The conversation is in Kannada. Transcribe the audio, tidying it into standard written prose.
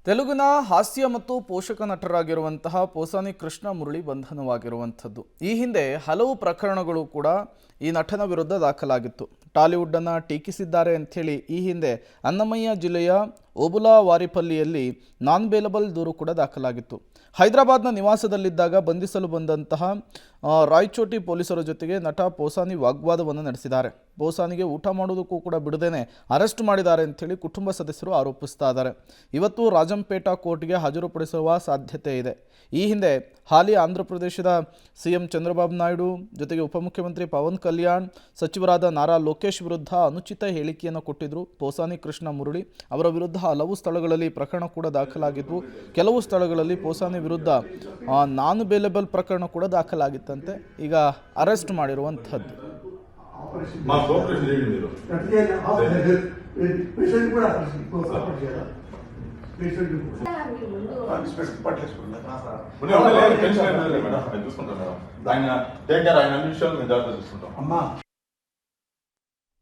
ತೆಲುಗಿನ ಹಾಸ್ಯ ಮತ್ತು ಪೋಷಕ ನಟರಾಗಿರುವಂತಹ ಪೋಸಾನಿ ಕೃಷ್ಣ ಮುರಳಿ ಬಂಧನವಾಗಿರುವಂಥದ್ದು. ಈ ಹಿಂದೆ ಹಲವು ಪ್ರಕರಣಗಳು ಕೂಡ ಈ ನಟನ ವಿರುದ್ಧ ದಾಖಲಾಗಿತ್ತು. ಟಾಲಿವುಡ್ಡನ್ನು ಟೀಕಿಸಿದ್ದಾರೆ ಅಂಥೇಳಿ ಈ ಹಿಂದೆ ಅನ್ನಮಯ್ಯ ಜಿಲ್ಲೆಯ ಓಬುಲಾ ವಾರಿಪಲ್ಲಿಯಲ್ಲಿ ನಾನ್ ಬೇಲಬಲ್ ದೂರು ಕೂಡ ದಾಖಲಾಗಿತ್ತು. ಹೈದರಾಬಾದ್ನ ನಿವಾಸದಲ್ಲಿದ್ದಾಗ ಬಂಧಿಸಲು ಬಂದಂತಹ ರಾಯಚೋಟಿ ಪೊಲೀಸರ ಜೊತೆಗೆ ನಟ ಪೋಸಾನಿ ವಾಗ್ವಾದವನ್ನು ನಡೆಸಿದ್ದಾರೆ. ಪೋಸಾನಿಗೆ ಊಟ ಮಾಡೋದಕ್ಕೂ ಕೂಡ ಬಿಡದೇನೆ ಅರೆಸ್ಟ್ ಮಾಡಿದ್ದಾರೆ ಅಂಥೇಳಿ ಕುಟುಂಬ ಸದಸ್ಯರು ಆರೋಪಿಸ್ತಾ ಇದ್ದಾರೆ. ಇವತ್ತು ರಾಜಂಪೇಟ ಕೋರ್ಟ್ಗೆ ಹಾಜರುಪಡಿಸುವ ಸಾಧ್ಯತೆ ಇದೆ. ಈ ಹಿಂದೆ ಹಾಲಿ ಆಂಧ್ರ ಪ್ರದೇಶದ ಸಿಎಂ ಚಂದ್ರಬಾಬು ನಾಯ್ಡು ಜೊತೆಗೆ ಉಪಮುಖ್ಯಮಂತ್ರಿ ಪವನ್ ಕಲ್ಯಾಣ್, ಸಚಿವರಾದ ನಾರಾ ಲೋಕೇಶ್ ವಿರುದ್ಧ ಅನುಚಿತ ಹೇಳಿಕೆಯನ್ನು ಕೊಟ್ಟಿದ್ದರು ಪೋಸಾನಿ ಕೃಷ್ಣ ಮುರಳಿ. ಅವರ ವಿರುದ್ಧ ಹಲವು ಸ್ಥಳಗಳಲ್ಲಿ ಪ್ರಕರಣ ಕೂಡ ದಾಖಲಾಗಿದ್ವು. ಕೆಲವು ಸ್ಥಳಗಳಲ್ಲಿ ಪೋಸಾನಿ ವಿರುದ್ಧ ನಾನ್ ಬೇಲೆಬಲ್ ಪ್ರಕರಣ ಕೂಡ ದಾಖಲಾಗಿತ್ತಂತೆ. ಈಗ ಅರೆಸ್ಟ್ ಮಾಡಿರುವಂಥದ್ದು. ఆయన టేక్ కేర్, ఆయన అన్ని విషయాలు మేము జాగ్రత్త చూసుకుంటాం.